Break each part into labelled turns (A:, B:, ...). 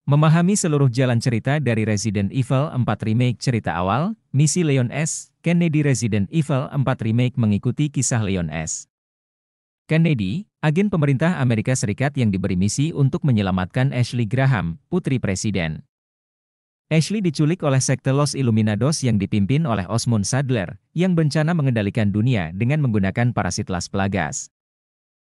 A: Memahami seluruh jalan cerita dari Resident Evil 4 Remake. Cerita awal, misi Leon S. Kennedy. Resident Evil 4 Remake mengikuti kisah Leon S. Kennedy, agen pemerintah Amerika Serikat yang diberi misi untuk menyelamatkan Ashley Graham, putri presiden. Ashley diculik oleh sekte Los Illuminados yang dipimpin oleh Osmond Sadler, yang berencana mengendalikan dunia dengan menggunakan parasit Las Plagas.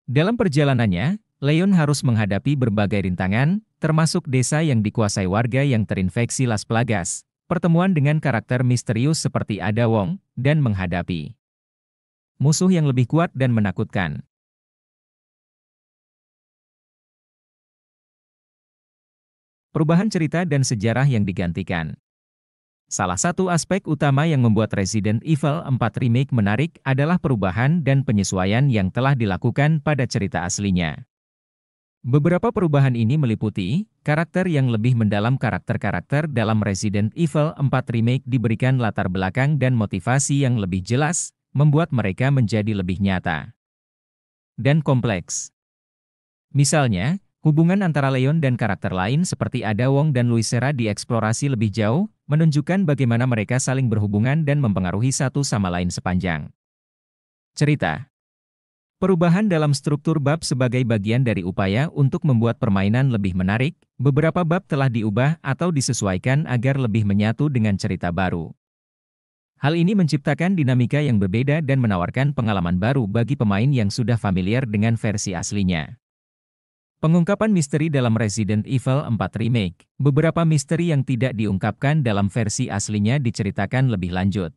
A: Dalam perjalanannya, Leon harus menghadapi berbagai rintangan, termasuk desa yang dikuasai warga yang terinfeksi Las Plagas, pertemuan dengan karakter misterius seperti Ada Wong, dan menghadapi musuh yang lebih kuat dan menakutkan. Perubahan cerita dan sejarah yang digantikan. Salah satu aspek utama yang membuat Resident Evil 4 Remake menarik adalah perubahan dan penyesuaian yang telah dilakukan pada cerita aslinya. Beberapa perubahan ini meliputi, karakter yang lebih mendalam. Karakter-karakter dalam Resident Evil 4 Remake diberikan latar belakang dan motivasi yang lebih jelas, membuat mereka menjadi lebih nyata dan kompleks. Misalnya, hubungan antara Leon dan karakter lain seperti Ada Wong dan Luisera dieksplorasi lebih jauh, menunjukkan bagaimana mereka saling berhubungan dan mempengaruhi satu sama lain sepanjang cerita. Perubahan dalam struktur bab sebagai bagian dari upaya untuk membuat permainan lebih menarik, beberapa bab telah diubah atau disesuaikan agar lebih menyatu dengan cerita baru. Hal ini menciptakan dinamika yang berbeda dan menawarkan pengalaman baru bagi pemain yang sudah familiar dengan versi aslinya. Pengungkapan misteri dalam Resident Evil 4 Remake. Beberapa misteri yang tidak diungkapkan dalam versi aslinya diceritakan lebih lanjut.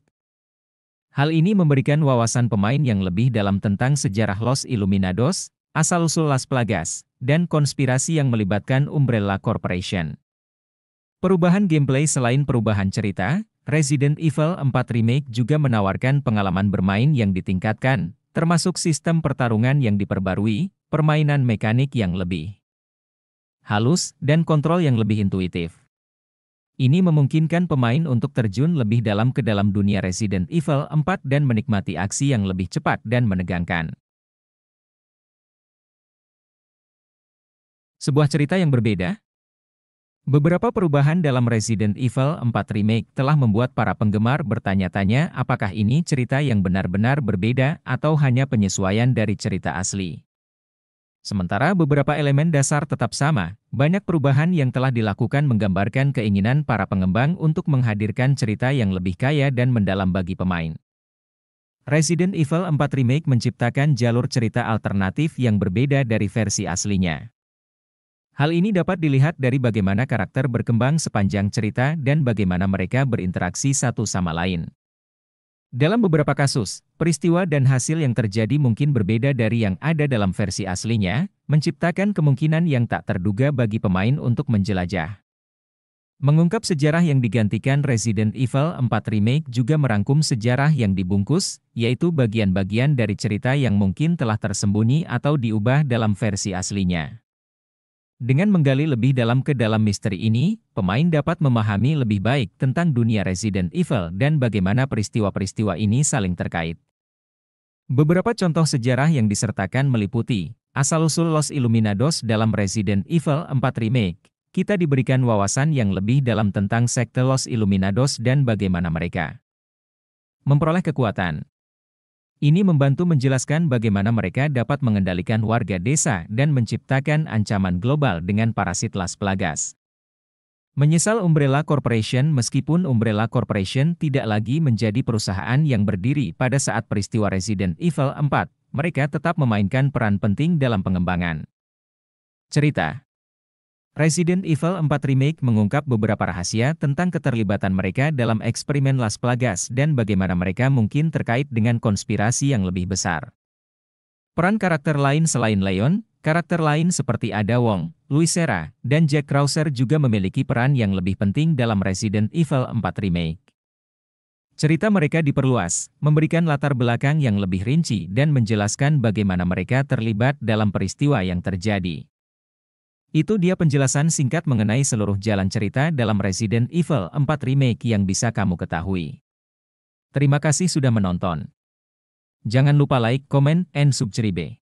A: Hal ini memberikan wawasan pemain yang lebih dalam tentang sejarah Los Illuminados, asal-usul Las Plagas, dan konspirasi yang melibatkan Umbrella Corporation. Perubahan gameplay. Selain perubahan cerita, Resident Evil 4 Remake juga menawarkan pengalaman bermain yang ditingkatkan, termasuk sistem pertarungan yang diperbarui, permainan mekanik yang lebih halus, dan kontrol yang lebih intuitif. Ini memungkinkan pemain untuk terjun lebih dalam ke dalam dunia Resident Evil 4 dan menikmati aksi yang lebih cepat dan menegangkan. Sebuah cerita yang berbeda. Beberapa perubahan dalam Resident Evil 4 Remake telah membuat para penggemar bertanya-tanya apakah ini cerita yang benar-benar berbeda atau hanya penyesuaian dari cerita asli. Sementara beberapa elemen dasar tetap sama, banyak perubahan yang telah dilakukan menggambarkan keinginan para pengembang untuk menghadirkan cerita yang lebih kaya dan mendalam bagi pemain. Resident Evil 4 Remake menciptakan jalur cerita alternatif yang berbeda dari versi aslinya. Hal ini dapat dilihat dari bagaimana karakter berkembang sepanjang cerita dan bagaimana mereka berinteraksi satu sama lain. Dalam beberapa kasus, peristiwa dan hasil yang terjadi mungkin berbeda dari yang ada dalam versi aslinya, menciptakan kemungkinan yang tak terduga bagi pemain untuk menjelajah. Mengungkap sejarah yang digantikan. Resident Evil 4 Remake juga merangkum sejarah yang dibungkus, yaitu bagian-bagian dari cerita yang mungkin telah tersembunyi atau diubah dalam versi aslinya. Dengan menggali lebih dalam ke dalam misteri ini, pemain dapat memahami lebih baik tentang dunia Resident Evil dan bagaimana peristiwa-peristiwa ini saling terkait. Beberapa contoh sejarah yang disertakan meliputi, asal-usul Los Illuminados dalam Resident Evil 4 Remake. Kita diberikan wawasan yang lebih dalam tentang sekte Los Illuminados dan bagaimana mereka memperoleh kekuatan. Ini membantu menjelaskan bagaimana mereka dapat mengendalikan warga desa dan menciptakan ancaman global dengan parasit Las Plagas. Menyesal Umbrella Corporation. Meskipun Umbrella Corporation tidak lagi menjadi perusahaan yang berdiri pada saat peristiwa Resident Evil 4, mereka tetap memainkan peran penting dalam pengembangan cerita. Resident Evil 4 Remake mengungkap beberapa rahasia tentang keterlibatan mereka dalam eksperimen Las Plagas dan bagaimana mereka mungkin terkait dengan konspirasi yang lebih besar. Peran karakter lain selain Leon, karakter lain seperti Ada Wong, Luisera, dan Jack Krauser juga memiliki peran yang lebih penting dalam Resident Evil 4 Remake. Cerita mereka diperluas, memberikan latar belakang yang lebih rinci dan menjelaskan bagaimana mereka terlibat dalam peristiwa yang terjadi. Itu dia penjelasan singkat mengenai seluruh jalan cerita dalam Resident Evil 4 Remake yang bisa kamu ketahui. Terima kasih sudah menonton. Jangan lupa like, comment, and subscribe.